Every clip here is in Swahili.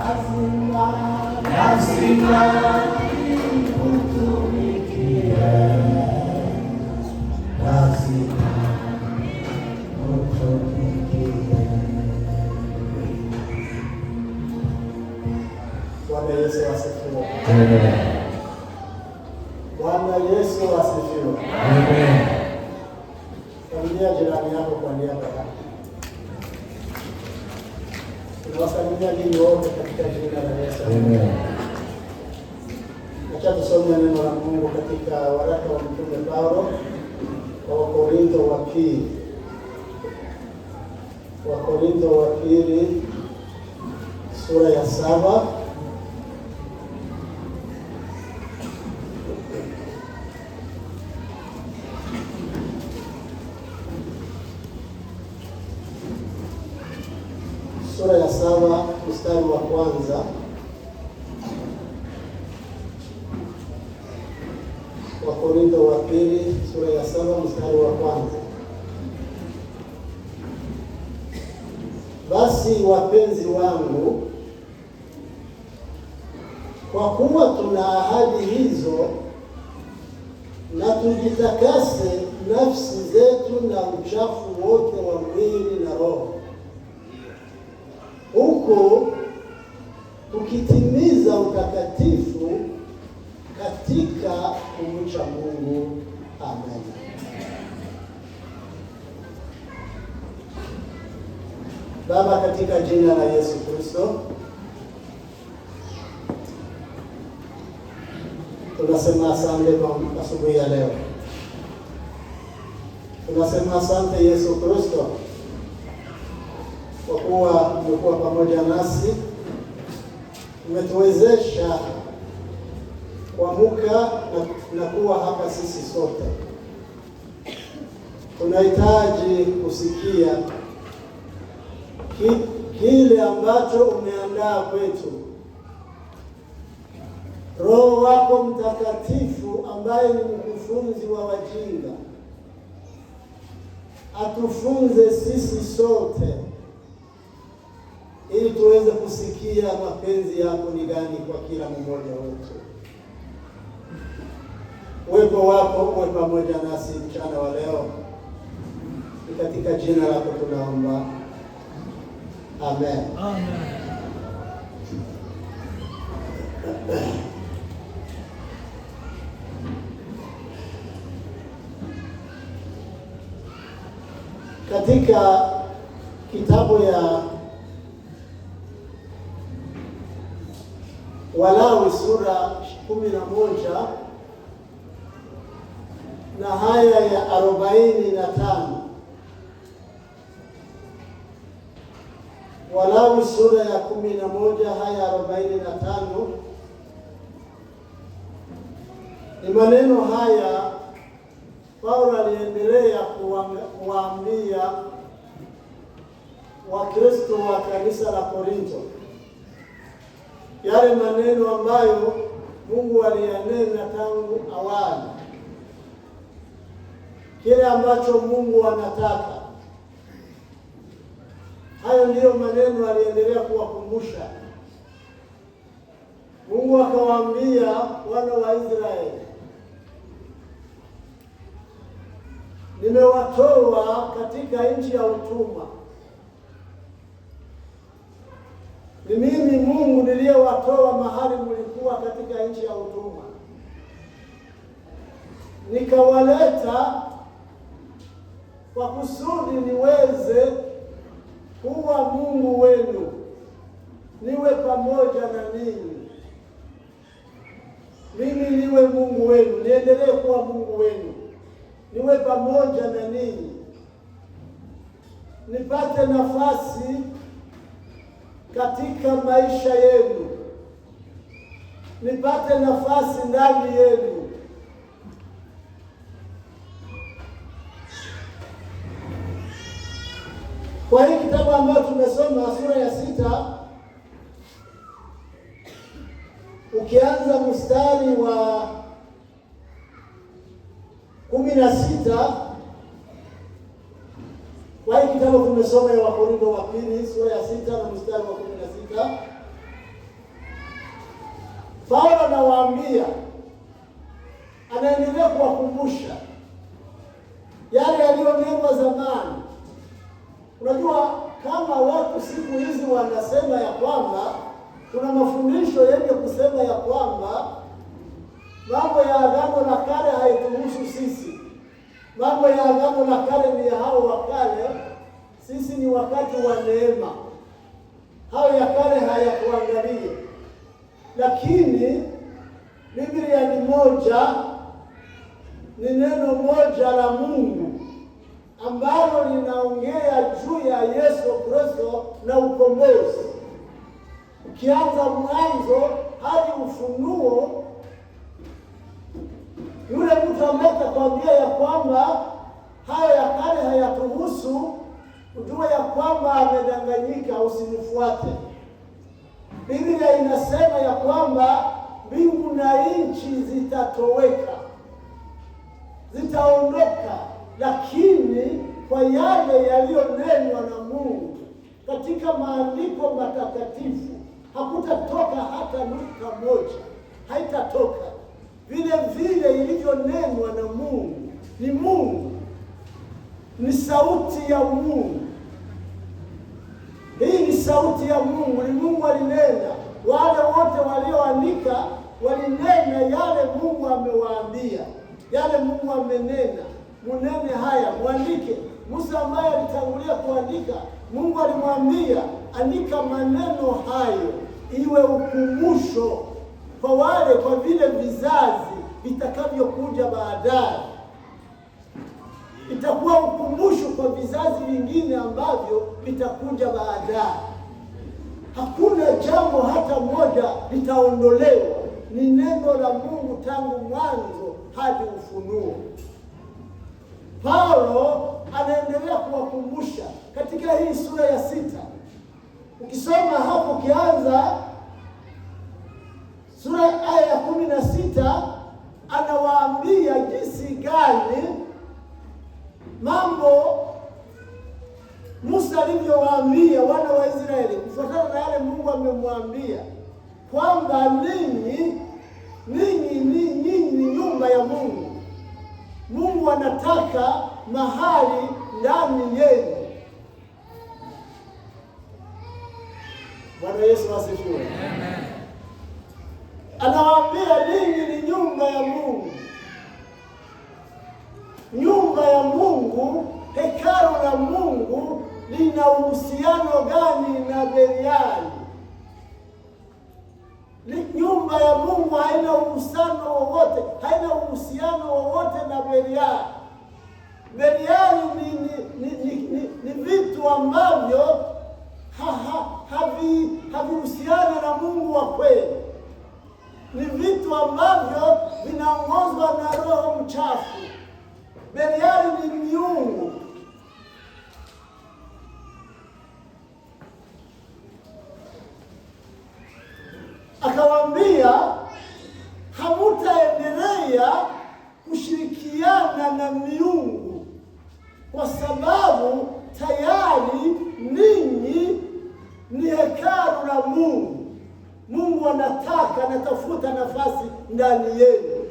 lazima nikutumikie, lazima nikutumikie. Bwana Yesu asifiwe. Amen. Bwana Yesu asifiwe. Amen. Salimia jirani yako kwa niaba yako. Tunawasalimia ninyi wote katika jina la Yesu. Amen. Acha tusome neno la Mungu katika waraka wa Mtume Paulo kwa Wakorintho wa pili. Wakorintho wa pili sura ya 7. Sura ya 7 mstari wa kwanza. Wakorintho wa pili sura ya 7 mstari wa kwanza. Basi wapenzi wangu, kwa kuwa tuna ahadi hizo, na tujitakase nafsi zetu na uchafu wote wa mwili na roho, huko tukitimiza utakatifu katika kumcha Mungu. Amen. Baba, katika jina la Yesu Kristo, tunasema asante kwa asubuhi ya leo. Tunasema asante Yesu Kristo kwa kuwa umekuwa pamoja nasi, umetuwezesha kuamka na kuwa hapa sisi sote. Tunahitaji kusikia kile ambacho umeandaa kwetu. Roho wako Mtakatifu ambaye ni mkufunzi wa wajinga atufunze sisi sote, ili tuweze kusikia mapenzi yako ni gani kwa kila mmoja wetu. Uwepo wako uwe pamoja nasi mchana wa leo. Ni katika jina lako tunaomba. Amen. Amen. Katika kitabu ya Walawi sura 11 na haya ya 45. Walawi sura ya 11 haya 45. Ni maneno haya Paulo aliendelea kuwaambia Wakristo wa kanisa la Korintho yale maneno ambayo Mungu aliyanena tangu awali, kile ambacho Mungu anataka. Hayo ndiyo maneno aliendelea kuwakumbusha. Mungu akawaambia wana wa Israeli, nimewatoa katika nchi ya utumwa. Ni mimi Mungu niliyewatoa mahali mlikuwa katika nchi ya utumwa, nikawaleta kwa kusudi niweze kuwa Mungu wenu, niwe pamoja na ninyi. Mimi niwe Mungu wenu, niendelee kuwa Mungu wenu, niwe pamoja na ninyi, nipate nafasi katika maisha yenu, nipate nafasi ndani yenu. Kwa hii kitabu ambayo tumesoma sura ya 6, ukianza mstari wa 16, kwa hii kitabu tumesoma ya Wakorintho wa pili sura ya 6 na mstari wa 16. Paulo anawaambia, anaendelea kuwakumbusha yale yaliyonenwa zamani. Unajua, kama watu siku hizi wanasema ya kwamba kuna mafundisho yenye kusema ya kwamba mambo ya Agano la Kale haituhusu sisi, mambo ya Agano la Kale ni ya hao wa kale, sisi ni wakati wa neema, hao ya kale hayatuangalie. Lakini Biblia ni moja, ni neno moja la Mungu ambalo linaongea juu ya Yesu Kristo na ukombozi. Ukianza Mwanzo hadi Ufunuo, yule mtu ambaye atakwambia ya kwamba hayo ya kale hayatuhusu, ujue ya kwamba amedanganyika, usimfuate. Biblia inasema ya kwamba mbingu na nchi zitatoweka, zitaondoka, lakini kwa yale yaliyonenwa na Mungu katika maandiko matakatifu hakutatoka hata nukta moja, haitatoka. Vile vile ilivyonenwa na Mungu, ni Mungu, ni sauti ya Mungu. Hii ni sauti ya Mungu, ni Mungu alinena. Wale wote walioandika walinena yale Mungu amewaambia, yale Mungu amenena. Munene haya, muandike. Musa ambaye alitangulia kuandika, Mungu alimwambia, andika maneno hayo iwe ukumbusho kwa wale, kwa vile vizazi vitakavyokuja baadaye. Itakuwa ukumbusho kwa vizazi vingine ambavyo vitakuja baadaye. Hakuna jambo hata moja litaondolewa. Ni neno la Mungu tangu mwanzo hadi Ufunuo. Paulo anaendelea kuwakumbusha katika hii sura ya 6. Ukisoma hapo, ukianza sura aya ya 16, anawaambia jinsi gani mambo Musa alivyowaambia wana wa Israeli kufuatana na yale Mungu amemwambia kwamba ninyi ni nyumba ya Mungu. Mungu anataka mahali ndani yenu. Bwana Yesu asifiwe. Amen. Anawaambia ninyi ni nyumba ya Mungu. Nyumba ya Mungu, hekalu la Mungu lina uhusiano gani na Beliali? Nyumba ya Mungu haina uhusiano wowote, haina uhusiano wowote na Beliali. Beliali ni vitu ambavyo havihusiana na Mungu wa kweli. Ni vitu ambavyo vinaongozwa na roho mchafu. Beliali ni miungu. Akawaambia hamutaendelea kushirikiana na miungu kwa sababu tayari ninyi ni hekalu la Mungu. Mungu anatafuta nafasi ndani yenu.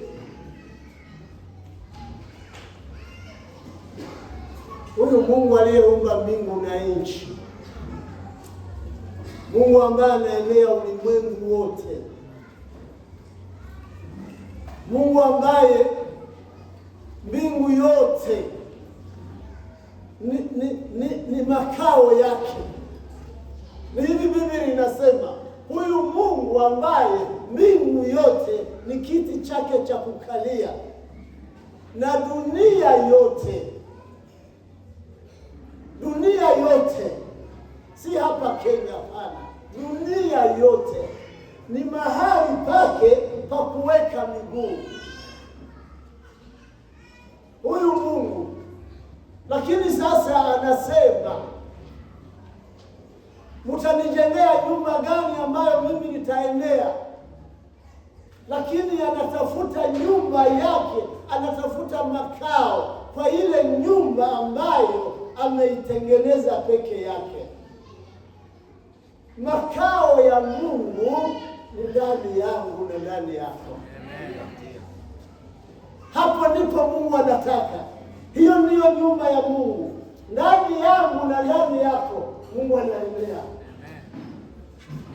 Huyu Mungu aliyeumba mbingu na nchi, Mungu ambaye anaenea ulimwengu wote, Mungu ambaye mbingu yote ni makao yake. Hivi Biblia inasema huyu Mungu ambaye mbingu yote ni kiti chake cha kukalia, na dunia yote si hapa Kenya, hapana. Dunia yote ni mahali pake pa kuweka miguu huyu Mungu. Lakini sasa anasema, mtanijengea nyumba gani ambayo mimi nitaendea? Lakini anatafuta nyumba yake, anatafuta makao kwa ile nyumba ambayo ameitengeneza peke yake. Makao ya Mungu ni ndani yangu na ndani yako. Hapo ndipo Mungu anataka. Hiyo ndiyo nyumba ya Mungu, ndani yangu na ndani yako. Mungu anaendelea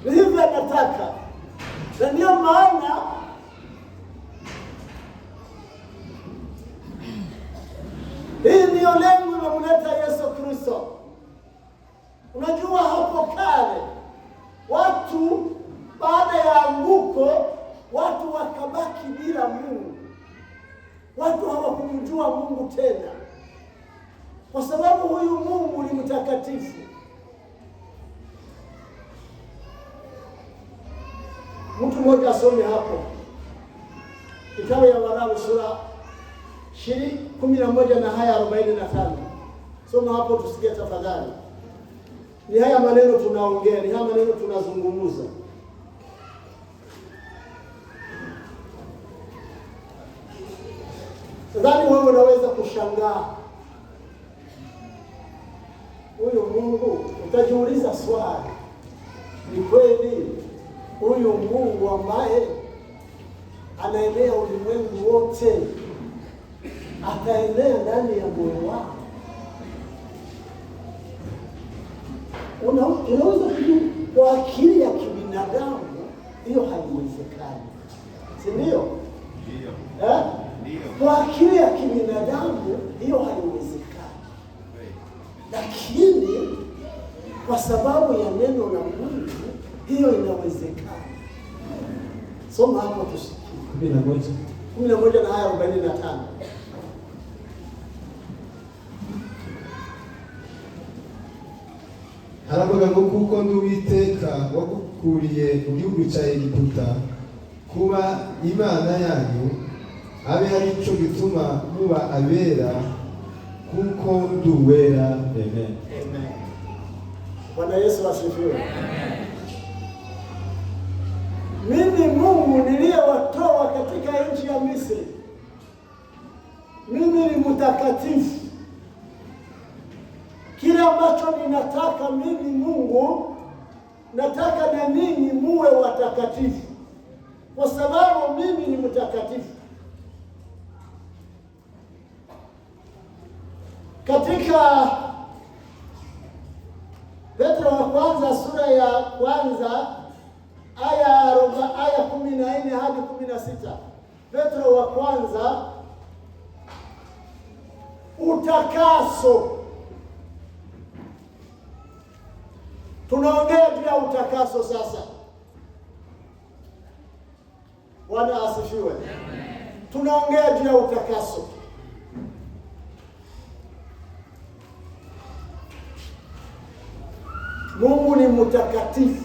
hivyo, anataka. Na ndiyo maana hii ndiyo lengo la kumleta Yesu Kristo. Unajua hapo kale watu baada ya anguko, watu wakabaki bila Mungu. Watu hawakumjua Mungu tena, kwa sababu huyu Mungu ni mtakatifu. Mtu mmoja asome hapo kitabu ya Walawi sura 11 na haya 45. Soma hapo tusikie tafadhali. Ni haya maneno tunaongea, ni haya maneno tunazungumza. Nadhani wewe unaweza kushangaa huyu Mungu, utajiuliza swali, ni kweli huyu Mungu ambaye anaenea ulimwengu wote ataenea ndani ya moyo wako? Unaweza kujua kwa akili ya kibinadamu hiyo haiwezekani, si ndio? Ndio. Kwa akili ya kibinadamu hiyo haiwezekani, lakini kwa sababu ya neno la Mungu hiyo inawezekana. Soma hapo tusikie 11 na haya 45. Haravuga ngo kuko ndi Uwiteka wagukuriye mu gihugu cya Egiputa kuba Imana yanyu, abe ari cyo gituma muba abera kuko ndi uwera. Amen. Amen. Bwana Yesu asifiwe. Mimi Mungu niliyewatoa katika nchi ya Misri, mimi ni mtakatifu. Kile ambacho ninataka mimi Mungu, nataka na ninyi muwe watakatifu, kwa sababu mimi ni mtakatifu. Katika Petro wa kwanza sura ya kwanza aya 14 hadi 16. Petro wa kwanza, utakaso. Tunaongea juu ya utakaso sasa. Bwana asifiwe. Tunaongea juu ya utakaso. Mungu ni mtakatifu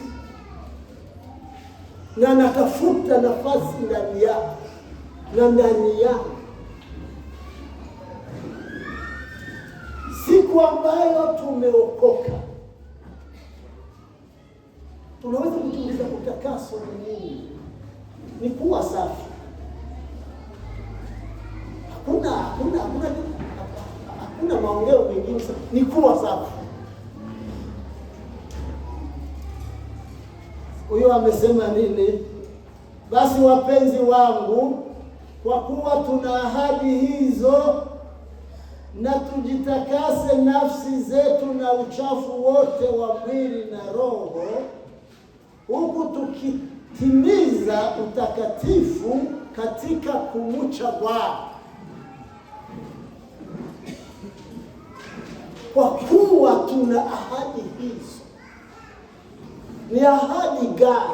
na anatafuta nafasi ndani yako na ndani yako. Siku ambayo tumeokoka, tunaweza kujiuliza utakaso ni nini? Ni kuwa safi. Hakuna maongeo mengine, ni kuwa safi. Huyo amesema nini? Basi wapenzi wangu, kwa kuwa tuna ahadi hizo, na tujitakase nafsi zetu na uchafu wote wa mwili na roho, huku tukitimiza utakatifu katika kumcha Bwana. Kwa kuwa tuna ahadi hizo. Ni ahadi gani?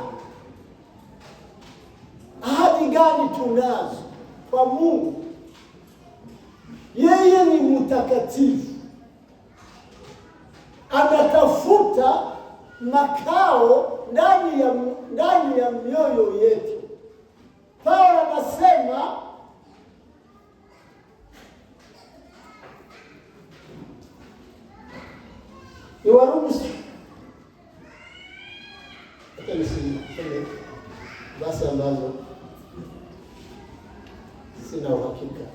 Ahadi gani tunazo kwa Mungu? Yeye ni mtakatifu, anatafuta makao ndani ya mioyo yetu. Paulo anasema ni Warumi basi ambazo sina uhakika,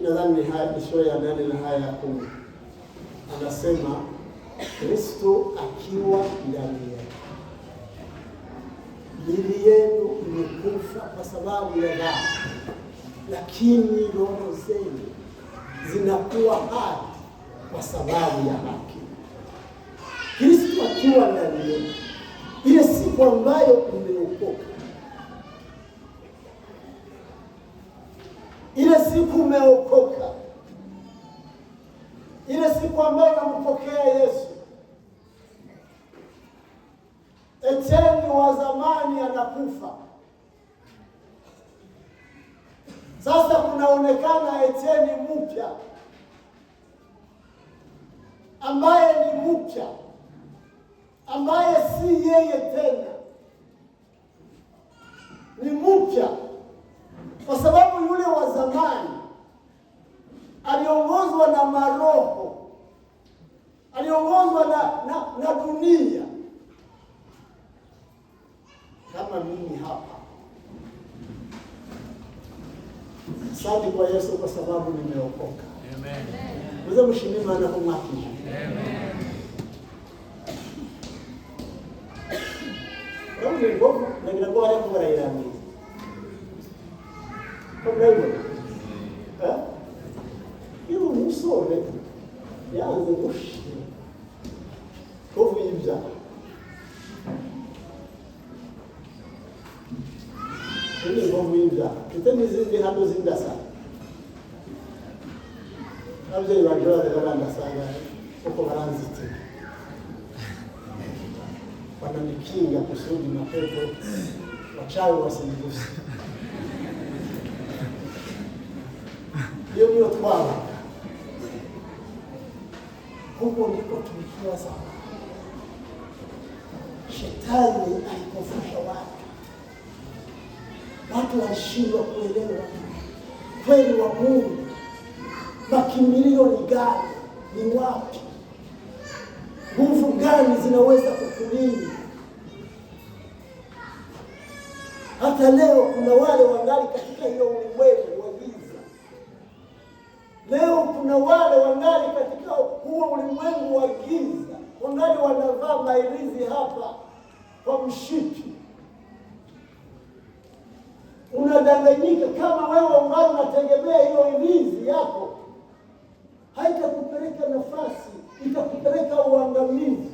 nadhani ni sura ya 8 na haya ya 10. Anasema Kristo akiwa ndani yako, sababu ya dhambi, lakini roho zenu zinakuwa hai kwa sababu ya haki. Kristo akiwa ndani yenu, ile siku ambayo umeokoka, ile siku umeokoka, ile siku ambayo unampokea Yesu, Etienne wa zamani anakufa. Sasa kunaonekana Etienne mpya, ambaye ni mpya, ambaye si yeye tena, ni mpya, kwa sababu yule wa zamani aliongozwa na maroho, aliongozwa na dunia, kama mimi hapa. Asante kwa Yesu kwa sababu nimeokoka. Amen. Uweze mshimima na kumwaki. Amen. Kama ni ngovu, ndio ngo wale kwa irani. Kama hiyo. Hiyo musore yaanze gushi. Ngovu ibya. Ini ngovu ibya. Kitani zindi hando zinda sana. Abje ibajora baranda sana. Uko baranziti. Wananikinga kusudi mapepo wachawi wasinigusi. Hiyo ndio twala. Huko ndiko tulikiwa sana. Shetani alipofusha watu walishindwa kuelewa kweli wa Mungu. Makimbilio ni gani? Ni wapi? Nguvu gani zinaweza kukulinda? Hata leo kuna wale wangali katika hiyo ulimwengu wa giza. Leo kuna wale wangali katika huo ulimwengu wa giza, wangali wanavaa mairizi hapa kwa mshipi. Unadanganyika kama wewe ungali unategemea hiyo irizi yako, haitakupeleka nafasi, itakupeleka uangamizi.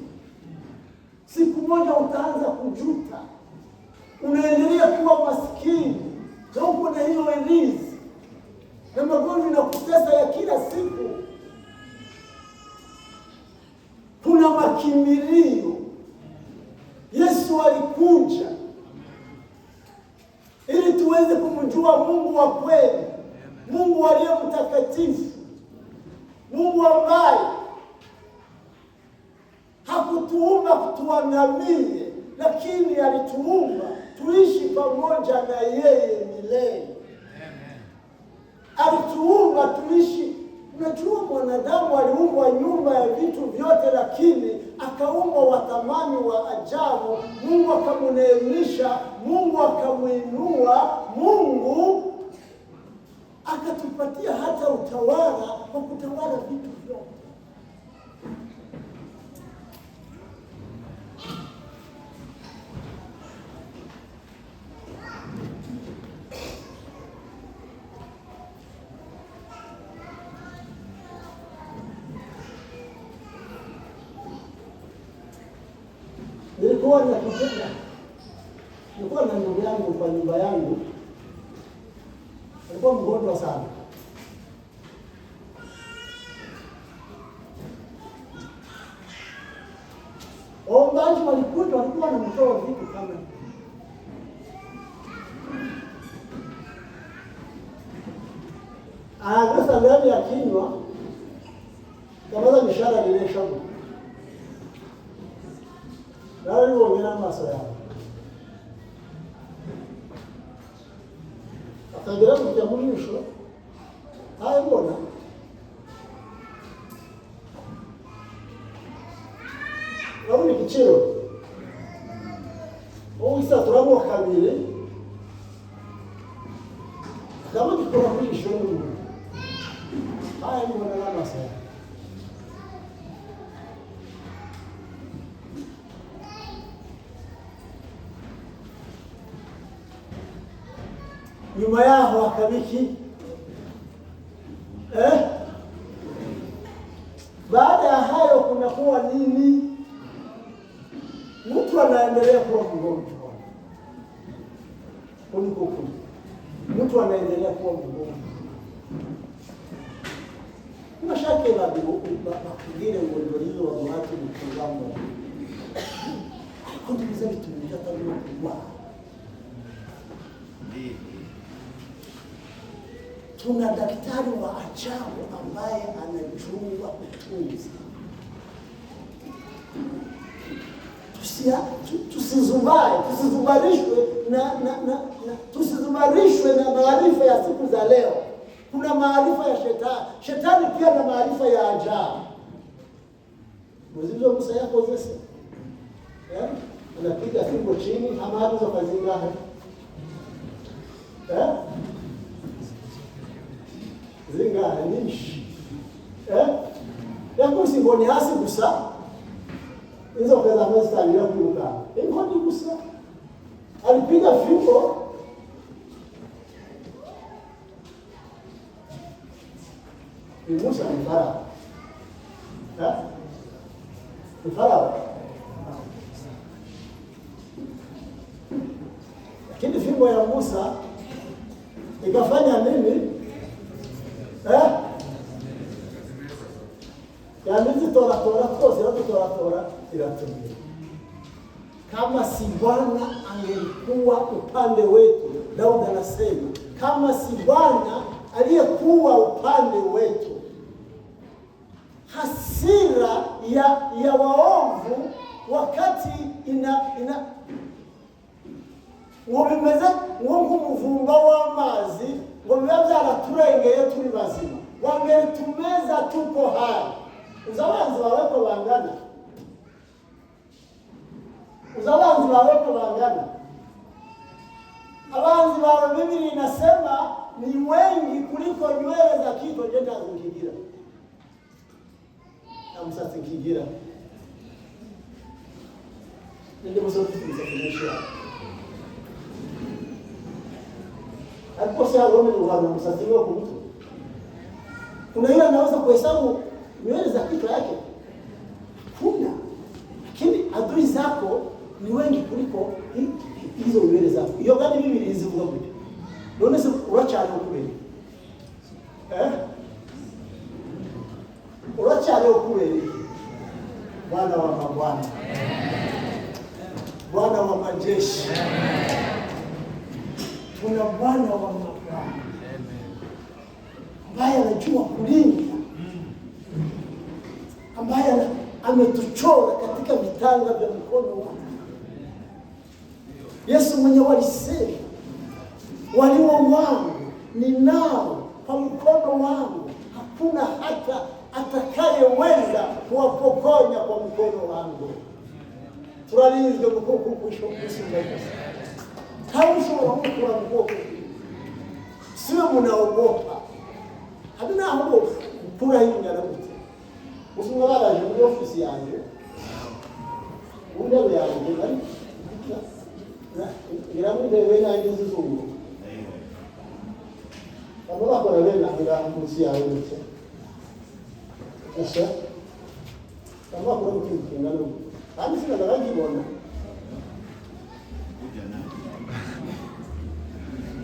Siku moja utaanza kujuta. Unaendelea kuwa maskini, na uko na hiyo irizi, na magonjwa na kutesa ya kila siku. Kuna makimbilio. Yesu alikuja ili tuweze kumjua Mungu wa kweli, Mungu aliye mtakatifu, Mungu ambaye hakutuumba tuangamie, lakini alituumba tuishi pamoja na yeye milele. Alituumba tuishi. Unajua mwanadamu aliumbwa nyumba ya vitu vyote, lakini akaumbwa wa thamani wa ajabu. Mungu akamuneemisha, Mungu akamuinua, Mungu akatupatia hata utawala wa kutawala vitu vyote. Nilikuwa na ndugu yangu kwa nyumba yangu, alikuwa mgonjwa sana. Waombaji walikuja, walikuwa wanamtoa vitu kama anagusa ndani ya kinywa, kama mishara ile shabu. Nao ni wongera maso yao. Akagera mu cyamunisho. Haye mbona. Nabone igiciro. Wowe isa turamo kabiri. Kama gikora muri ishuri. Haye mbona maso yao. nyuma yaho hakabiki baada ya hayo kunakuwa nini? Mtu anaendelea kuwa mgonjwa. Mtu anaendelea kuwa mgonjwa. Mashake bakugire ugonjwa hizo wa watu mkungamo. Kundi biza bitumika tangu kubwa. Tuna daktari wa ajabu ambaye anajua kutunza. Tusizumarishwe na maarifa ya siku za leo. Kuna maarifa ya shetani. Shetani pia na maarifa ya ajabu. Mzizo Musa yako zese. Anapiga fimbo chini ama hapo za kazinga. Zinga nishi. Yako simboni hasi gusa. Hizo kaza masta aliyokuruka. Ingoni gusa. Alipiga fimbo. Ni Musa ni Farao. Ni Farao. Lakini fimbo ya Musa ikafanya nini? Yaani tora iratumia. Kama si Bwana angelikuwa upande wetu, Daudi anasema, kama si Bwana aliyekuwa upande wetu, hasira ya waovu wakati ngomimeze nk'umuvumba w'amazi ngo biba byaraturengeye turi bazima, wangetumeza tuko hai. Uzabanzi baweko bangana. Abanzi bawe Biblia inasema ni wengi kuliko nywele za kichwa. Jenda zingigira na msasi kingira ndio msofi tunasafisha hapo. Sasa wao ni wana msasi wao kumtu, kuna yule anaweza kuhesabu nywele za kichwa yake kuna, lakini adui zako ni wengi kuliko hizo nywele zako. Hiyo gani Biblia izivuga kuti none se urachana ukubiri urachana ukubiri. Bwana wa mabwana, Bwana wa majeshi, tuna Bwana wa mabwana ambaye anajua kulinda, ambaye ametuchora katika vitanga vya mkono wake. Yesu mwenyewe alisema, walio wangu ninao kwa mkono wangu, hakuna hata atakayeweza kuwapokonya kwa mkono wangu. Turalinzwe mukoko kushinda Yesu. Haushobora kukura mukoko. Siwe munaogopa. Haduna hofu kura hiyo nyarabuti. Usunga baraje muri ofisi yanjye. Undebe yanjye bari. Ngiramwinde wena ngizizungu. Abo bakora bena ngiramutsi yawe ndetse. Ese kama kuna mtu kingana kandi sina daraji bona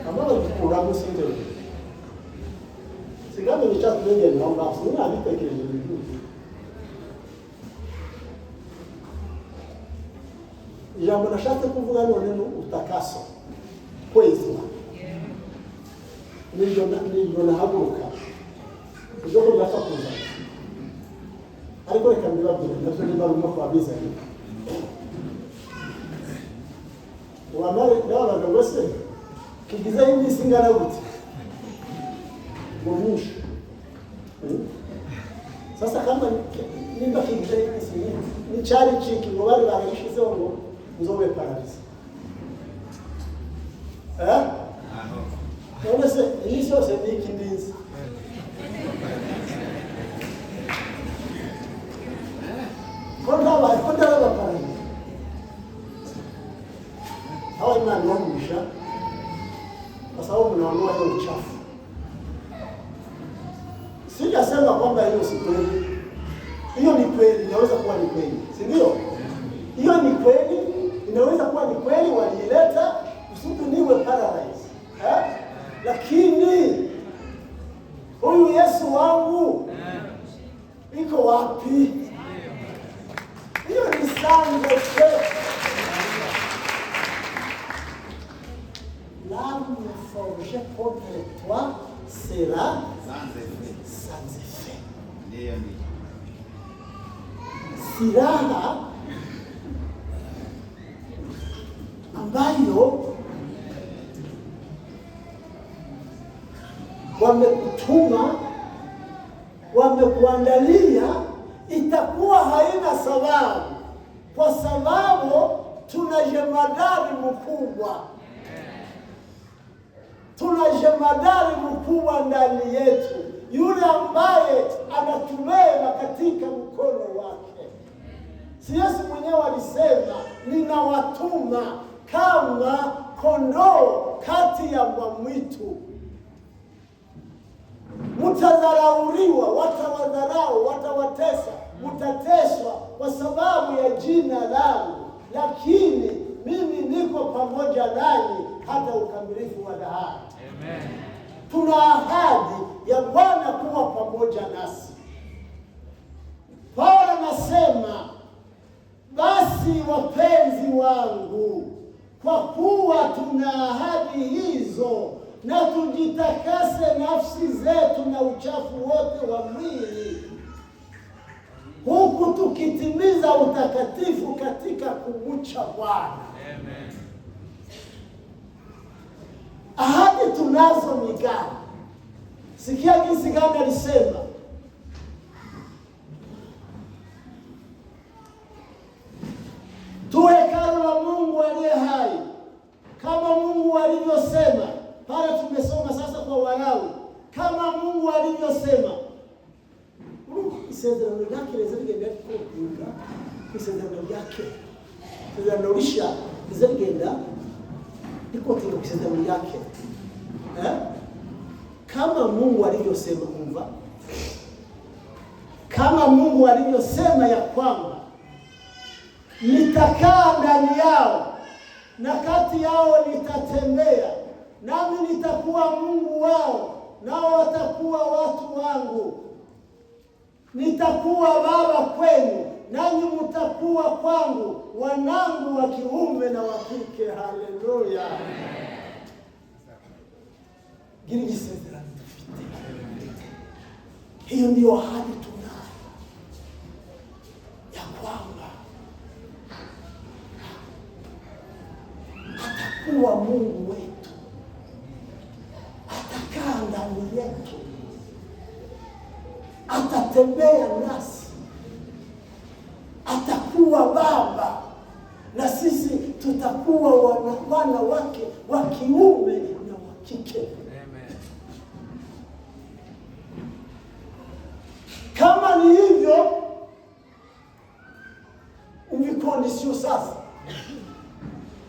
kama kuna musinde sigame ni chat nenge naomba sina abitekereje bitu ijambo nashatse kuvuga none utakaso kwezwa nijyo nahaguruka uzo kujafa kuza ariko reka mbibabwire navyo niba urimo kwabiza wamare ndabaga wese kigiza imisi ngana gute mumusha. Sasa kama nimba kigiza imisi ni chari chiki ngo bari barishizeho ngo uzobe paradiso none se imisi yose ni ikindinzi konda paradiso hawa imani wamusha kwa sababu sans effet. L'arme forgée contre toi sera sans effet. Silaha ambayo wamekutuma, wamekuandalia, itakuwa haina sababu, kwa sababu tuna jemadari mkubwa. Tuna jemadari mkubwa ndani yetu, yule ambaye anatumeba katika mkono wake. Si Yesu mwenyewe alisema, ninawatuma kama kondoo kati ya mbwa mwitu. Mtadharauliwa, watawadharau, watawatesa, mtateswa kwa sababu ya jina langu, lakini mimi niko pamoja nanyi hata ukamilifu wa dahari. Amen. Tuna ahadi ya Bwana kuwa pamoja nasi. Paulo anasema, basi wapenzi wangu, kwa kuwa tuna ahadi hizo, na tujitakase nafsi zetu na uchafu wote wa mwili, huku tukitimiza utakatifu katika kumcha Bwana. Amen. Ahadi tunazo ni gani? Sikia jinsi gani alisema. Tu hekalu la Mungu aliye hai, kama Mungu alivyosema. Pale tumesoma sasa kwa Walawi, kama Mungu alivyosema. Isezerano lake lizagenda kukuka, isezerano lake lizalisha lizagenda iko tena isezerano lake. Kama Mungu alivyosema, kumva, kama Mungu alivyosema ya kwamba nitakaa ndani yao na kati yao nitatembea, nami nitakuwa Mungu wao, nao watakuwa watu wangu. Nitakuwa baba kwenu, nanyi mtakuwa kwangu wanangu wa kiume na wa kike. Haleluya. Girisezerano dufite. Hiyo ndio ahadi tunayo ya kwamba atakuwa Mungu wetu, atakaa ndani yetu, atatembea nasi, atakuwa baba, na sisi tutakuwa wana wake wa kiume na wa kike. Amen. Kama ni hivyo, uvikondisio sasa.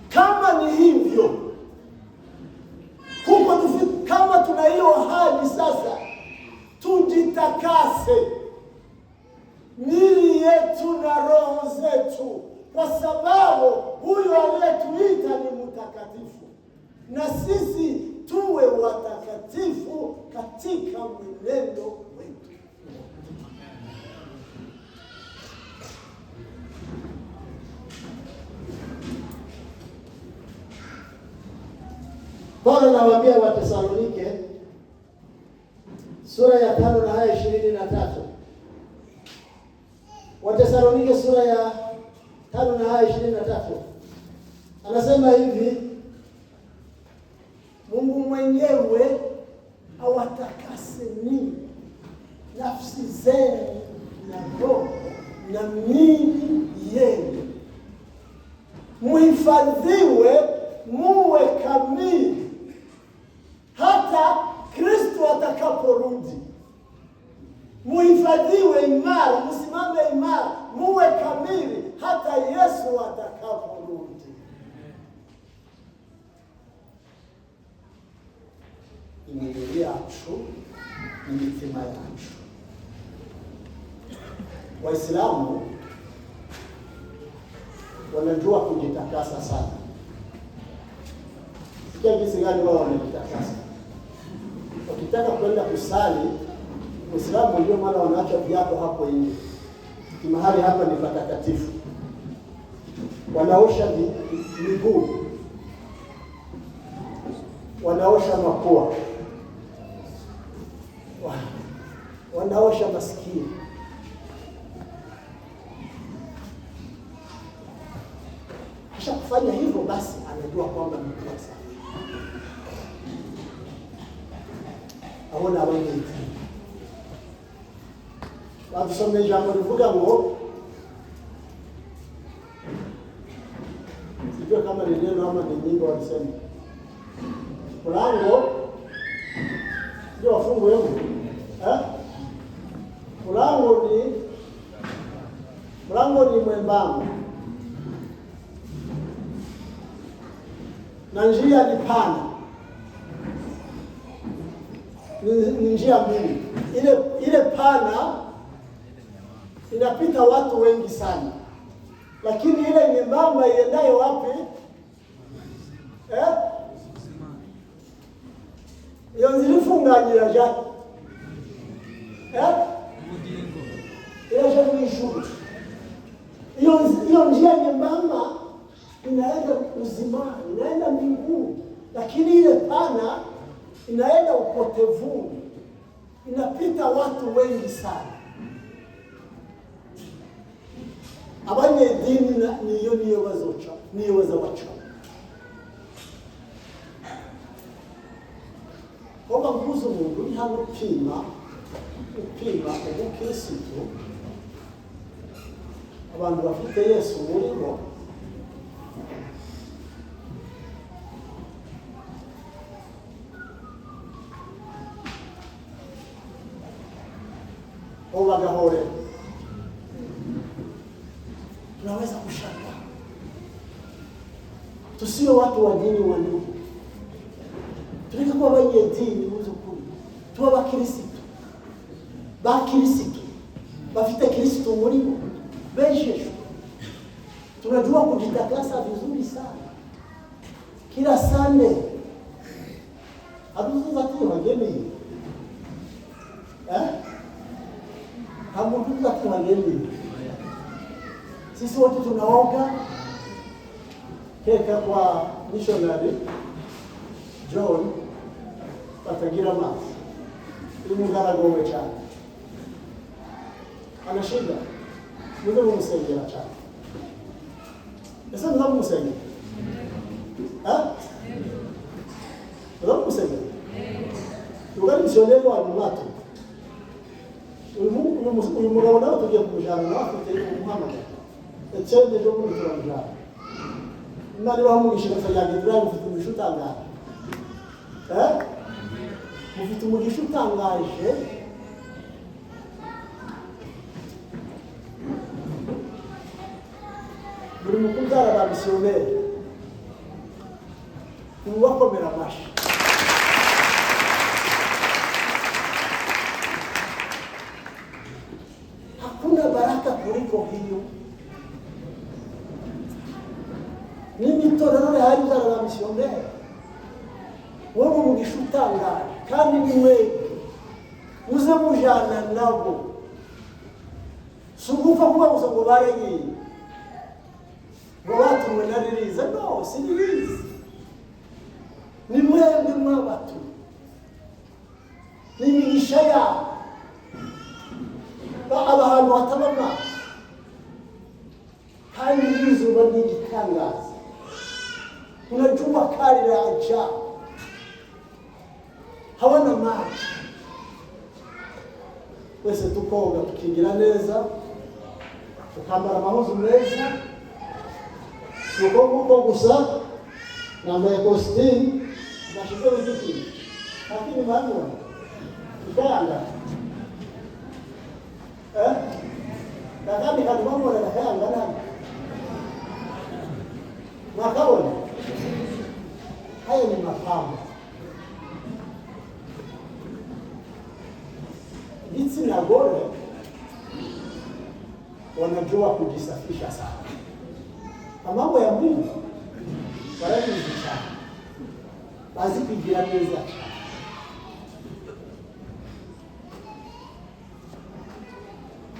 Kama ni hivyo, kama tuna hiyo ahadi sasa, tujitakase miili yetu na roho zetu, kwa sababu huyo aliyetuita ni mtakatifu, na sisi tuwe watakatifu katika mwenendo wetu. Paulo anawaambia Wathesalonike sura ya 5 na aya 23. Wathesalonike sura ya 5 na aya 23. Anasema hivi, Mungu mwenyewe awatakase ninyi nafsi zenu na roho na miili yenu, muhifadhiwe muwe kamili hata Kristo atakaporudi. Muhifadhiwe imara, msimame imara, muwe kamili hata Yesu atakaporudi. Imibiri yacu, imitima yacu. Waislamu wanajua kujitakasa sana. Sikia jinsi gani wao wanajitakasa. Wakitaka kwenda kusali, Waislamu ndio maana wanaacha viapo hapo nje. Mahali hapa ni patakatifu. wanaosha miguu, wanaosha mapua, wanaosha masikio. Kisha kufanya hivyo, basi anajua kwamba ni kosa. Abona abandi badusomye ijambo rivuga ngo, sijua kama ni neno ama ni nyimbo walisema, mlango ndio wafungue huko, mlango ni mwembamba na njia ni pana. Ni njia mbili. Ile pana inapita watu wengi sana, lakini ile nyembamba iendayo wapi? Iyo nzira ifunganyira jana ilaje mwishuri. Iyo njia nyembamba inaenda uzima, inaenda mbinguni, lakini ile pana inaenda upotevuni, inapita watu wengi sana. Abanyedini niyo bazoca oba mpuzo umuntu uri hano upima ubukirisitu, abantu bafite Yesu muri bo, wagahore, tunaweza kushaka. Tusio watu wa dini wa ndugu, tuleke kuwa wenye dini uzukuri, tuwa bakirisitu bafite Kristo muri bo besheje. Tunajua kujitakasa vizuri sana kila Sunday. Aduzuza tu wageni hamutuza tu wageni. Sisi wote tunaoga keka kwa missionary John Patagira Mas. Ili mungaragowe cyane. Anashinda. Muze mumusengera cyane. Ese muzamusengera? Muzamusengera? Ugari missionary wa Mwato. Uyu mugabo nawe tugiye kumujana nawe afite umuhamagaro. Echende jo muri turanja. Nari wamugisha kafayage drive ufite umugisha utangaje. Mufite umugisha utangaje. Buri mukundara ba missionnaire. Uwakomera mashi. Hakuna baraka kuliko hiyo. Nini torero hari za missionnaire. Wowe umugisha utangaje kandi ni wewe. Uze mujana nabo. Sugufa kuba ngo baregi. Ngo batumwe naririza, no siniriza. Ni mwembe mwabatu. Ni migisha ya abantu batabona kandi izuba n'igitangaza. Unajua kali la ajabu, hawana maji. Wese tukoga tukingira neza, tukambara amahuzu meza, tuko gusa nambaye costume na shikoro hiki, lakini mambo ikayanga Kakami kati mambo na kayanga nani makabona. Haya ni mapambo. Gitsina gore wanajua kujisafisha sana. Mambo ya mwili wanajizi sana. Bazi kujigira neza.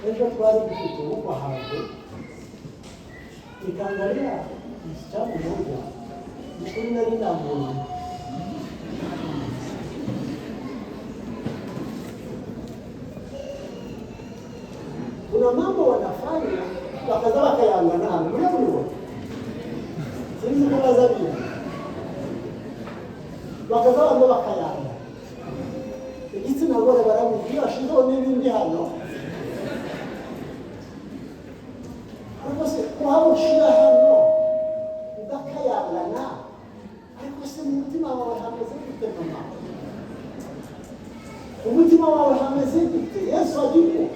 Ejo twari dufite uko hanze nikaangalia msichana mmoja mkulina linambo kuna mambo wanafanya wakazaba kayangana mlio sisi kama zabia wakazaba ndo bakayanga igiti nagore baramubwira ashizo n'ibindi hano ariko se kuhaba ushira hano udakayangana ariko se umutima wawe hameze gute mama umutima wawe hameze gute Yesu agiye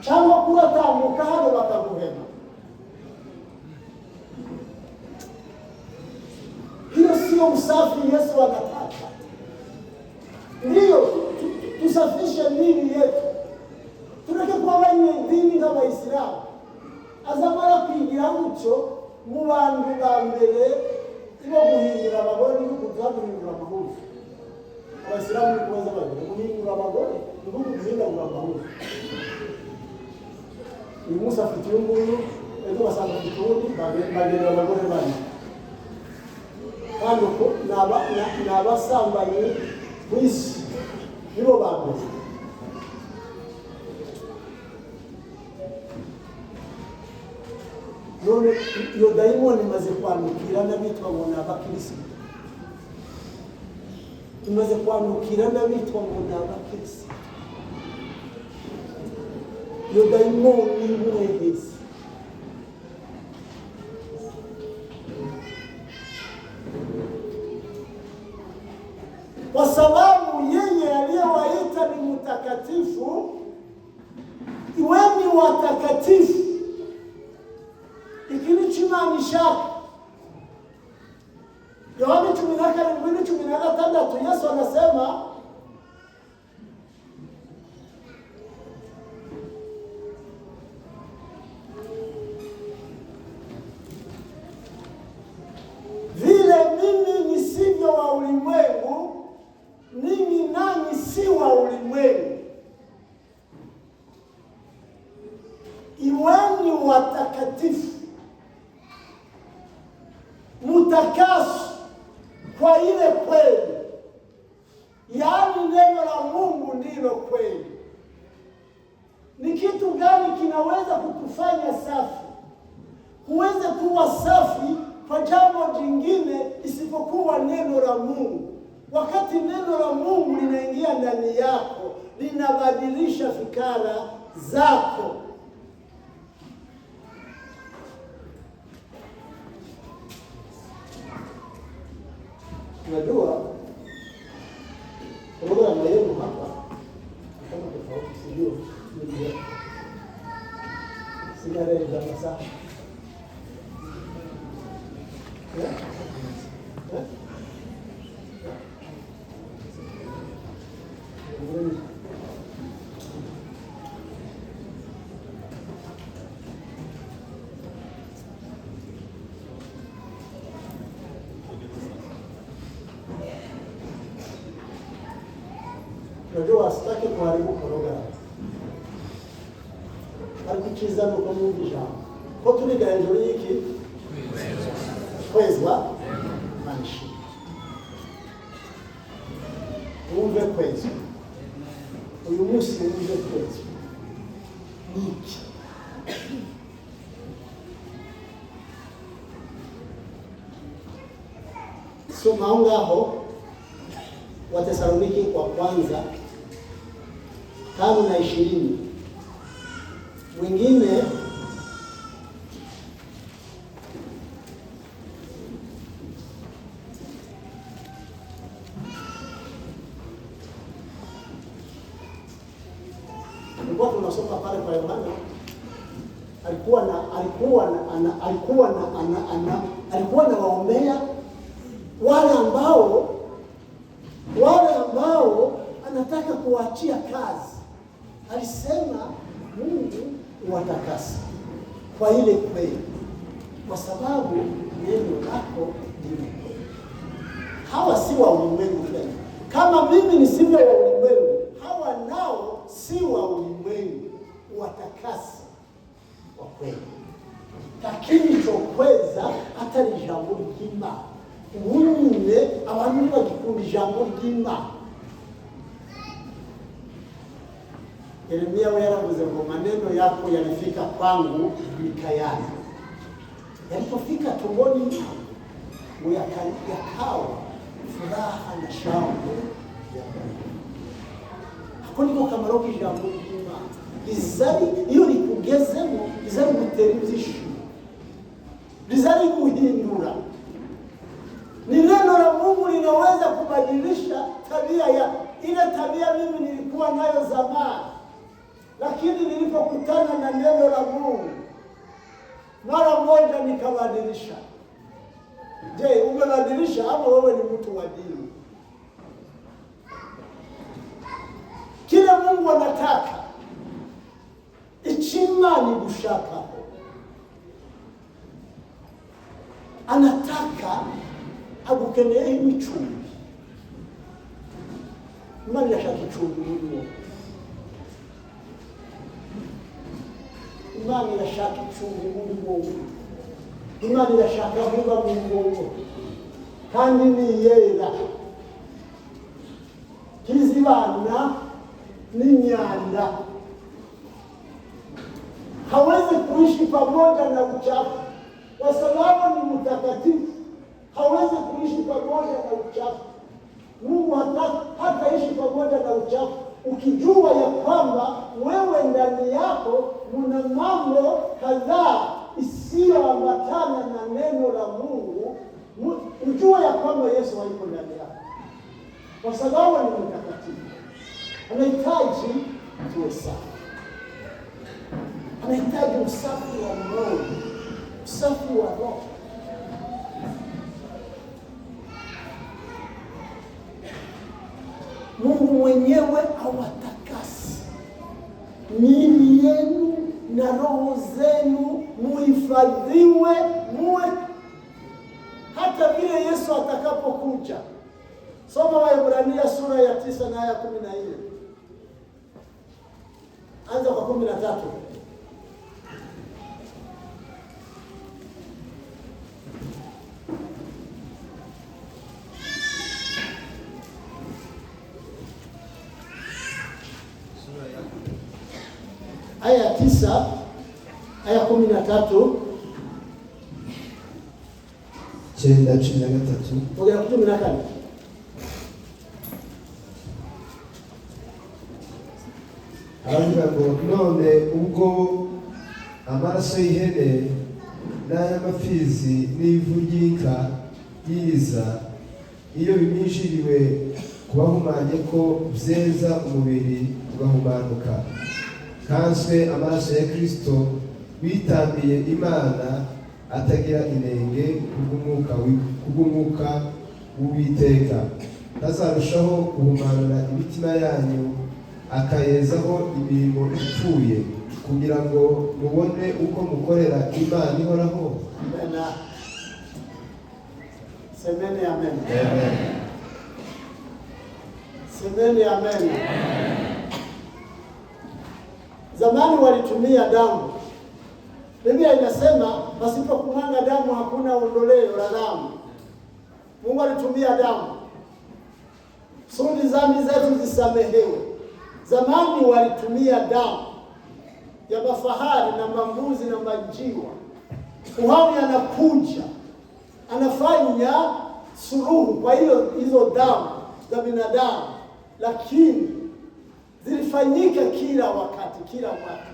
cyangwa kuratambuka hano bakaguhema hiyo sio usafi Yesu anataka ndiyo tusafishe mili yetu tureke kuba abanyedini nk'abayisilamu azamara kwigira gutyo mu bantu ba mbere ibo guhindura abagore n'ibihugu guhindura amahuzu abayisilamu ni kubaza bagire guhindura abagore ibihugu guhindura amahuzu uyu munsi afite uyu nguyu ejo basanga afite uwundi bagenera abagore bane kandi uko ni abasambanyi ku isi nibo ba mbere none iyo dayimoni imaze kwandukira n'abitwa ngo ni abakirisitu imaze kwandukira n'abitwa ngo ni abakirisitu iyo dayimoni imwegeze kwa sababu yeye aliyewaita ni mtakatifu, iweni watakatifu. Ikini chimaanisha Yohana 17:16 Yesu anasema vile mimi nisivyo wa ulimwengu ninyi nanyi si wa ulimwengu. Iweni watakatifu, mutakaso kwa ile kweli, yaani neno la Mungu ndilo kweli. Ni kitu gani kinaweza kutufanya safi? Huweze kuwa safi kwa jambo jingine isipokuwa neno la Mungu. Wakati neno la Mungu linaingia ndani yako, linabadilisha fikara zako. Unajua programu yenu hapa kama tofauti, sijui ndio sigareza masaa Unajua sitaki kuharibu programu. Alikiza nuko mwumvisha. Ko turiga hejuru y'iki? Kwezi wa manshi. Umve kwezi. Uyu munsi umve kwezi. Niki. Soma ngaho Wathesalonike wa kwanza 5:20. Wengine tulikuwa tunasoma pale kwa Yohana, alikuwa na waombea wale ambao anataka kuachia kazi. Alisema Mungu watakasa kwa ile kweli, kwa sababu neno lako ndilo kweli. Hawa si wa ulimwengu tena. Kama mimi nisivyo wa ulimwengu, hawa nao si wa ulimwengu, watakasa kwa kweli. lakini chokweza atari ijambo ry'Imana. Ubunyine abantu ntibagikunda ijambo ry'Imana. Yeremia we yaravuze ngo maneno yako yalifika kwangu nikayana. Yalipofika tumboni mwangu yakawa furaha na shangwe ya Mungu. Ako niko kamaro k'ijambo ry'Imana. Izari iyo likugezemo izari gutera ibyishimo, izari guhindura. Ni neno la Mungu linaweza kubadilisha tabia ya ile tabia mimi nilikuwa nayo zamani, lakini nilipokutana na neno la Mungu mara moja nikabadilisha. Je, umebadilisha ama wewe ni mtu wa dini? Kile Mungu anataka ichimani gushaka. Anataka agukeneye imicumbi. Imana irashaka icumbi muri wowe. Imana irashaka icumbi muri wowe. Imana irashaka kuba muri wowe. Kandi ni yera. Kizibana n'inyanda. Hawezi kuishi pamoja na uchafu kwa sababu ni mtakatifu. Hawezi kuishi pamoja na uchafu. Mungu hataishi pamoja na uchafu. Ukijua ya kwamba wewe ndani yako muna mambo kadhaa isiyoambatana na neno la Mungu, ujue ya kwamba Yesu hayuko ndani yako, kwa sababu ni mtakatifu. Anahitaji tuwe safi. Anahitaji usafi wa moyo, usafi wa roho. Mungu mwenyewe awatakasi miili yenu na roho zenu, muhifadhiwe muwe hata vile Yesu atakapokuja. Soma Waebrania sura ya 9 na aya 14. Anza kwa 13. Aya 9, aya 13. 9:13. Ongea 14. Aravuga ngo none ubwo amaraso y'ihene n'ay'amapfizi n'ivu ry'inka yiza iyo biminjiriwe kubahumanye ko byeza umubiri ugahumanuka, kanswe amaraso ya Kristo witambiye Imana atagira inenge kubw'umwuka w'Uwiteka, ntazarushaho guhumanura imitima yanyu akayezaho imirimo ipfuye, kugira ngo mubone uko mukorera Imana ihoraho. Amen. Semeni amen. Amen. Semeni amen. Zamani walitumia damu. Biblia inasema pasipo kumwaga damu hakuna ondoleo la damu. Mungu alitumia damu kusudi dhambi zetu zisamehewe. Zamani walitumia damu ya mafahari na mambuzi na majiwa. Kuhani anakuja anafanya suluhu kwa hizo damu za binadamu, lakini zilifanyika kila wakati, kila mwaka.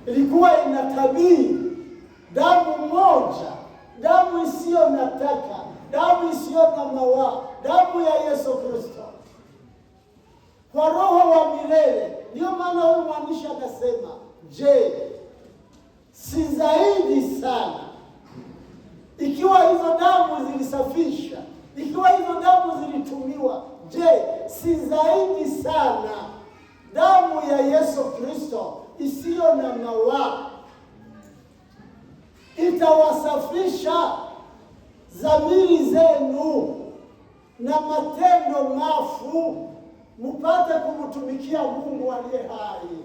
Ilikuwa inatabiri damu moja, damu isiyo na taka, damu isiyo na mawa, damu ya Yesu Kristo kwa roho wa milele. Ndio maana huyu mwandishi akasema, je, si zaidi sana ikiwa hizo damu zilisafisha, ikiwa hizo damu zilitumiwa, je, si zaidi sana damu ya Yesu Kristo isiyo na mawa itawasafisha dhamiri zenu na matendo mafu, mupate kumtumikia Mungu aliye hai.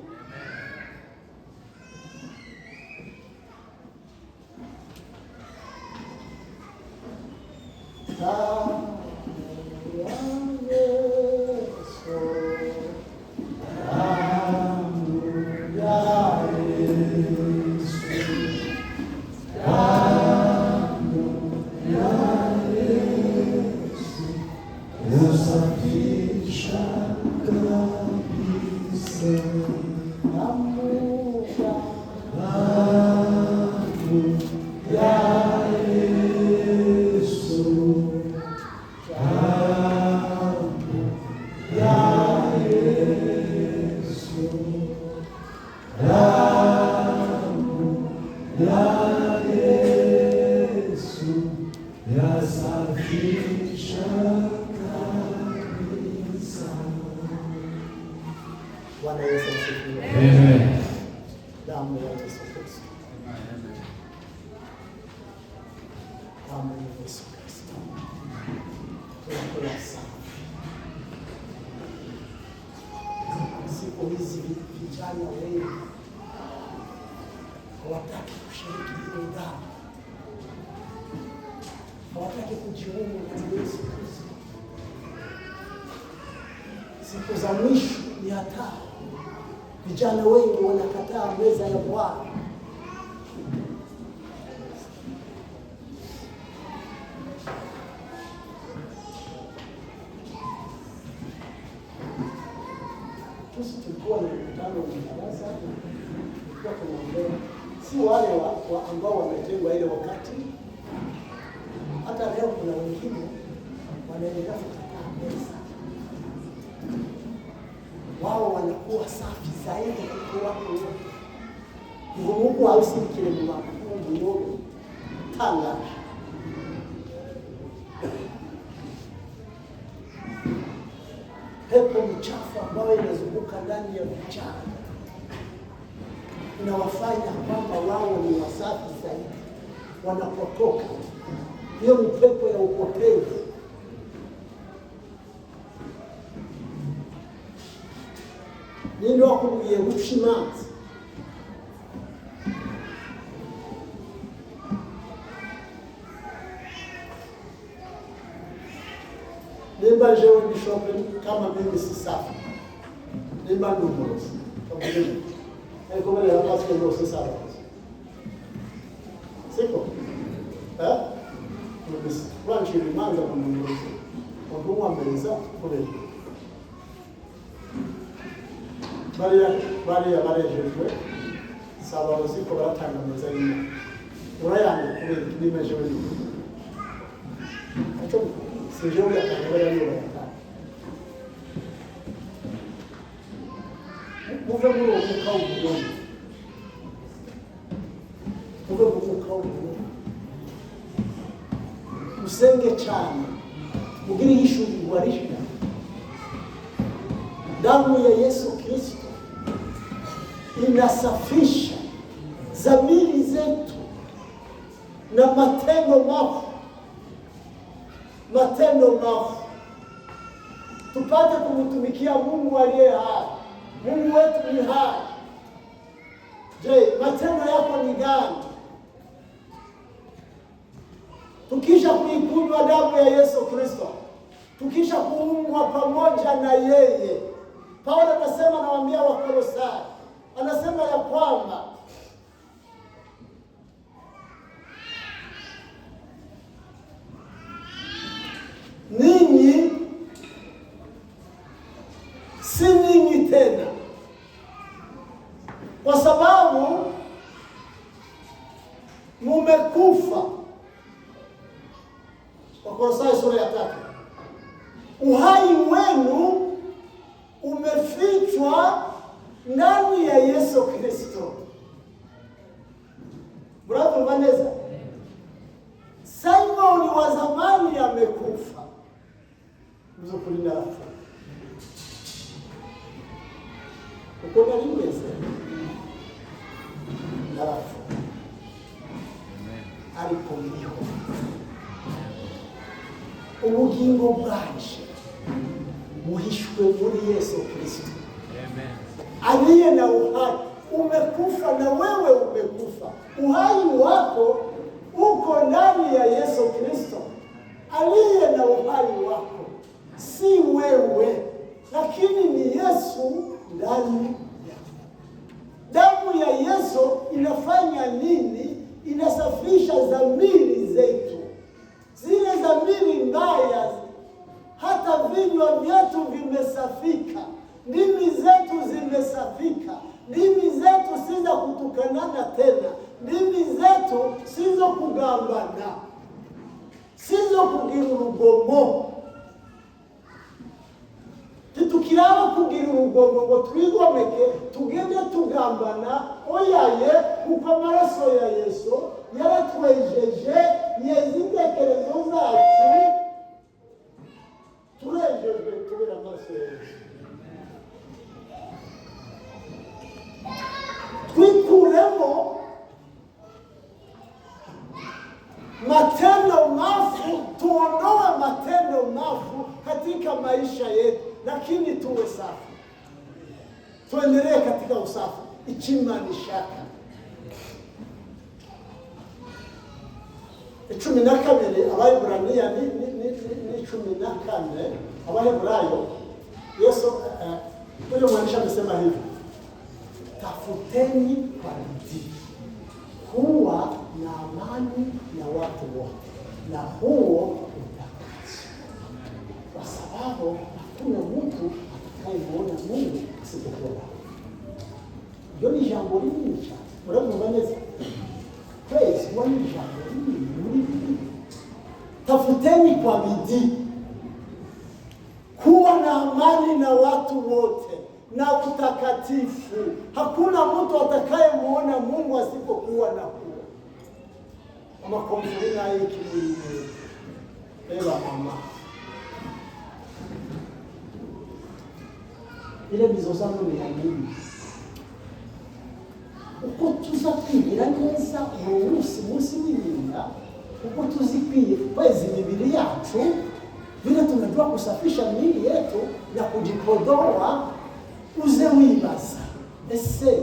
Bwana Yesu asifiwe. Amen. Damu ya Yesu Kristo. Damu ya Yesu Kristo. Tunakula sana. Siku hizi vijana wengi hawataki kushiriki hiyo damu. Hawataki kujiunga na Yesu Kristo. Siku za mwisho ni hatari. Vijana wengi wanakataa meza ya Bwana. Sisi tulikuwa na mkutano wa darasa, tulikuwa tunaongea, si wale ambao wametengwa ile wakati. Hata leo kuna wengine wanaendelea kukataa meza. Wao wanakuwa safi zaidi kuliko watu wote. Mungu hausikile mwakungu wote. Tanga. Pepo mchafu ambayo inazunguka ndani ya vijana inawafanya kwamba wao ni wasafi zaidi wanapotoka. Hiyo ni pepo ya upotevu. Nino wakubuye ushimanzi. Nimba jewe bishope kama mimi si safi. Nimba ndumurosi. Kama mimi. Eko wale hapa sio si safi. Siko? Mimi branch ilimanza kwa ndumurosi. Kwa mbeleza kule. Bariya barejejwe sababu ziko baratanga meza yino urayane kubera nimeje wewe acho sije uri akabera niyo batanga muve muri umuka w'uburundi muve mu umuka w'uburundi usenge cyane mugire yishuri warishira damu ya Yesu Kristo inasafisha dhamiri zetu na matendo maovu. Tupate kumtumikia Mungu aliye hai. Mungu wetu ni hai. Je, matendo yako ni gani? Tukisha kuikunywa damu ya Yesu Kristo, tukisha kuungwa pamoja na yeye, Paulo anasema, anawaambia Wakolosai, anasema ya kwamba ninyi si ninyi tena, kwa sababu mumekufa. Wakolosai sura ya 3. Uhai wenu umefichwa ndani ya Yesu Kristo. Brother Vanessa, Simon wa zamani amekufa. Mzukulinda rafa. Ukona limeze. Na rafa. Alipomiho. Ubugingo bwanje buhishwe muri Yesu Kristo. Amen. Aliye na uhai. Umekufa na wewe umekufa. Uhai wako uko ndani ya Yesu Kristo. Aliye na uhai wako si wewe, lakini ni Yesu ndani yako. Damu ya Yesu inafanya nini? Inasafisha dhamiri zetu. Zile dhamiri mbaya, hata vinywa vyetu vimesafika, ndimi zetu zimesafika, ndimi zetu si za kutukanana tena, ndimi zetu sizo kugambana, sizo kugira urugomo. Titukiraba kugira urugomo ngo twigomeke tugende tugambana, oyaye kuko amaraso ya Yesu yaratwejeje yeza intekerezo zacu, turejejwe kubera amaraso ya Yesu. Twikuremo matendo mafu, tuondoe matendo mafu katika maisha yetu, lakini tuwe safi, tuendelee katika usafi. Ikimanishaka 12 Abaebrania ni 14 Abaebrayo. Yesu huyo mwandishi amesema hivi: tafuteni kwa bidii kuwa na amani na watu wote, na huo utakaso, kwa sababu hakuna mtu atakayemuona Mungu asipokuwa naye. Hiyo ni jambo lingine cha murabumva neza kwezi ni jambo lingine. Tafuteni kwa bidii kuwa na amani na watu wote na utakatifu. Hakuna mtu atakayemuona Mungu asipokuwa na huo. Ama komfurina hiki ni ela mama. Ile bizozano ni nini? Uko tuzakwigira neza munsi w'ibinda, uko tuzikwiye kwezi mibiri yacu, vile tunajua kusafisha miili yetu na kujipodoa. Uze wibaza, ese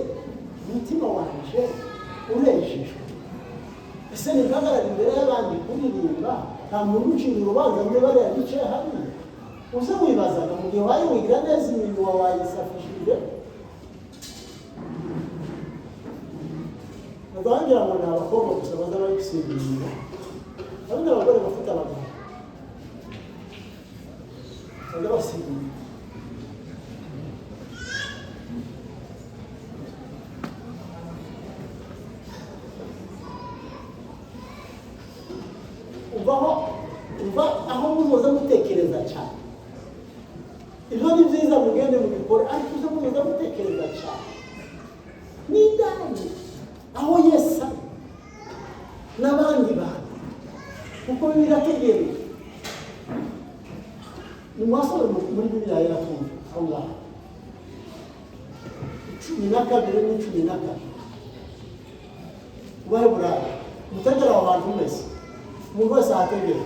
umutima wanje urejejwe? Ese nihagarara imbere y'abandi kuririmba nta muntu ucira urubanza ngo bari yagice hamwe? Uze wibaza mu gihe wayi wigira neza imirimo wayisafishije. Nagangira ngo ni abakobwa gusa baza bayisimbira, abandi abagore bafite abagabo baza basimbira. Uva aho muzoza mutekereza cyane. Ibyo ni byiza mugende mubikore, ariko uza muzoza mutekereza cyane n'indani aho Yesu n'abandi bantu, kuko birategereje. Ni mwasoma muri Bibiliya yatumva aho ngaho 12:14 Abaebrayo. Mutegera aho hantu mwese, umuntu wese ahategera.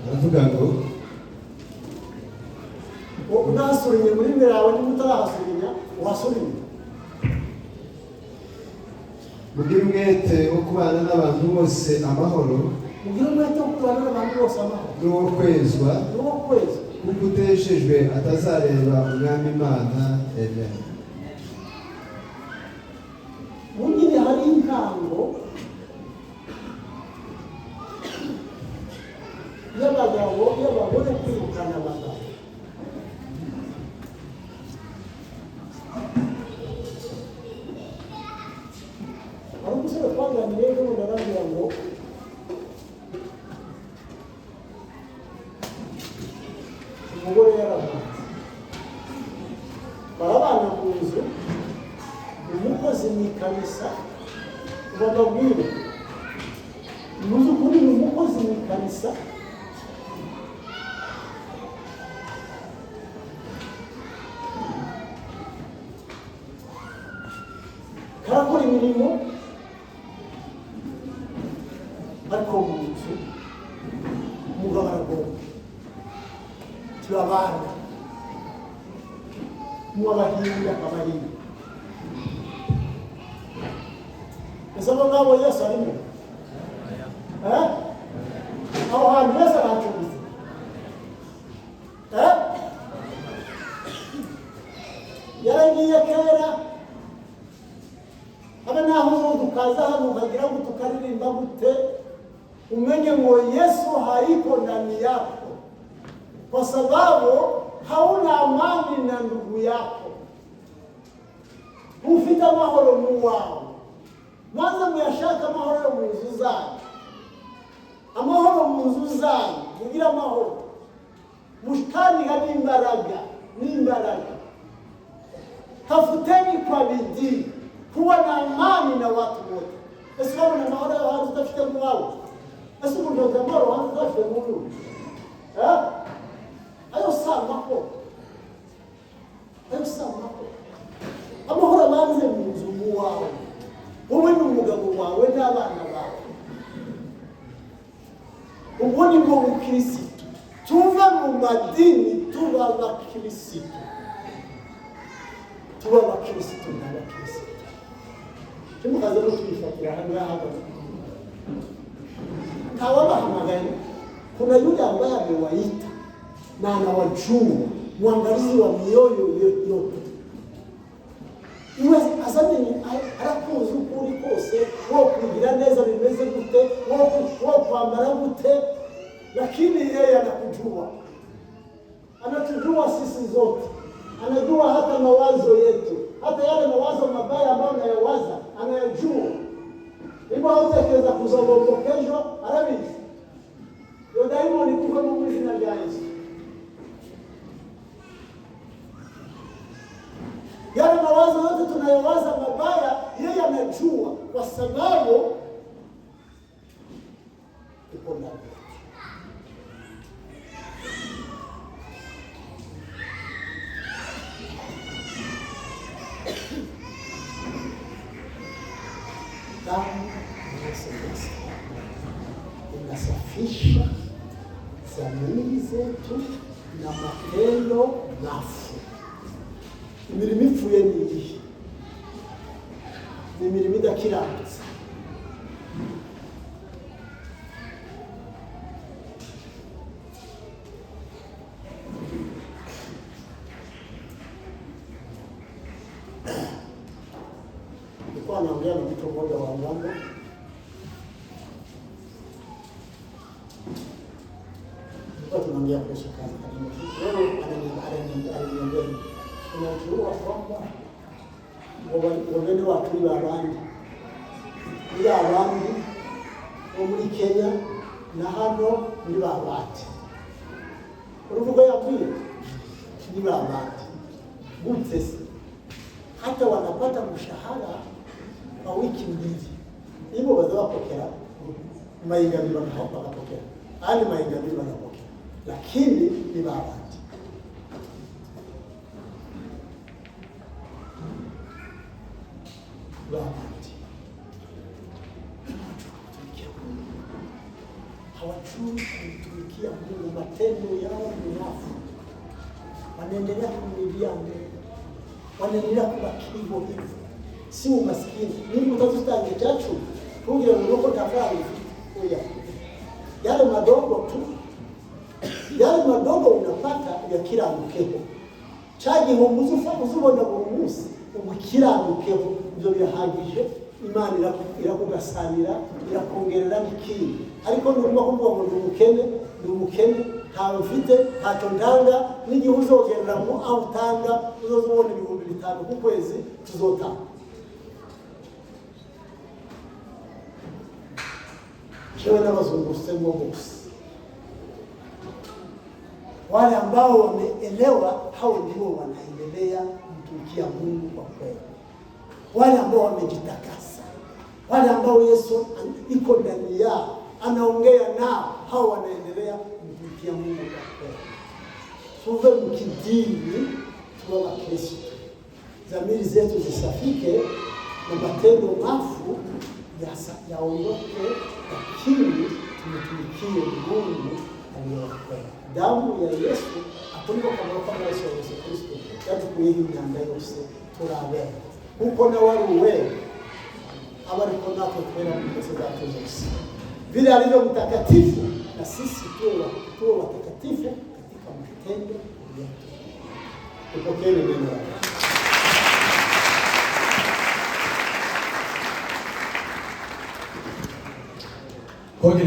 Aravuga ngo unasurinye muri birawe n'utarahasurinye uhasurinye. mugire umwete wo kubana n'abantu bose amahoro, mugire umwete wo kubana n'abantu bose amahoro, n'uwo kwezwa, kuko uteshejwe atazareba umwami Imana. Amen. Mungire hari intango y'abagabo y'abagore kwirukana abagabo. Ariko se twaganiriye n'umuntu aravuga ngo umugore yaravuze barabana ku nzu, umukozi mu ikanisa bababwire muzi ukuri ni umukozi mu ikanisa karakora imirimo, ariko mu nzu umugabo aragomba turabana muwabahinda akabahinda. Ese abo ngabo Yesu arimo? Aho hantu Yesu aracumbitse? Yaragiye kera, habe naho tukaza hano ukagira ngo tukaririmba gute, umenye ngo Yesu haiko ndani yako, kwa sababu hauna amani na ndugu yako. mufite amahoro mu wawe, maze muyashaka amahoro yo mu nzu zanyu. Amahoro mu nzu zanyu, mugira amahoro, mushikaniga n'imbaraga. Tafuteni kwa bidii kuwa na amani na watu wote. Esi kama na mahoro ya watu utafite mu wawe, esi kundoza mahoro watu utafite mu wawe. Ayo samako. Amahoro abanze mu nzu mu wawe, wowe n'umugabo wawe n'abana bawe. Ubwo ni bwo bukirisitu. Tuva mu madini tuba abakirisitu. Tuba abakirisitu n'abakirisitu. Kimukaza no twifatira hano. Tawabahamagaye. Kuna yule ambaye amewaita na anawajua, mwangalizi wa mioyo yote. Iwe azameni arakuzi ukuri kose, wo kugira neza bimeze gute, wo kwambara gute, lakini yeye anakujua. Anatujua sisi zote. Anajua hata mawazo yetu. Hata yale mawazo mabaya ambayo unayawaza, anayajua. Hivyo hautakeza kuzogombo kesho, arabizi. Yo daimoni kufa mu izina rya Yesu. Yale mawazo yote tunayowaza mabaya, yeye anajua kwa sababu iko ndani. Damu ya Yesu Kristo inasafisha dhamiri zetu na matendo mafu. Imirimo ipfuye ni iyihe? Ni imirimo idakiranutse. Nilikuwa naongea na mtu mmoja wa Mungu. Tunaongea kuhusu kazi. Leo ananiambia unajua kwamba wageni watu ni abandi bo muri Kenya na hano ni babati. Uruvuga yabwiye ni babati. Gutse hata wanapata mshahara kwa wiki mbili. Hivyo wazawapokea maingani wanapokea. Hali maingani wanapokea. Lakini ni babati. Babati. Hawajui kumtumikia Mungu, matendo yao ni mafu. Wanaendelea kumlilia Mungu. Wanaendelea kubaki hivyo. Si umaskini. Mungu utazutange chachu. Tungira munoko tafari. Yale madogo tu. Yale madogo unapata ya kila mkeo. Chaji humuzufa uzubona buri munsi. Ubukiranukeho ibyo birahagije. Imana irakugasanira, irakongerera bikindi. Ariko nurimo kuvuga ngo ndi umukene, ntawe mfite, ntacyo ndanga, n'igihe uzogereramo aho utanga uzozubona 5,000 ku kwezi tuzotanga. Shewe n'abazungu sema gusa. Wale ambao wameelewa, hao ndio wanaendelea kumtumikia Mungu kwa kweli. Wale ambao wamejitakasa, wale ambao Yesu iko ndani yao, anaongea nao, hao wanaendelea kumtumikia Mungu kwa kweli. Tuwe mkidini, tuwe Wakristo. Dhamiri zetu zisafike na matendo mafu yaondoke, lakini tumtumikie Mungu aliyekweli. Damu ya Yesu aturiko kama Yesu Kristo yatukuye imyanda yose turabera. Kuko na wari wewe abariko natwe twera mu mbese zacu zose. Vile alivyo mtakatifu na sisi tuwe watakatifu katika matendo yetu. Tupokee neno lake. Kwa hiyo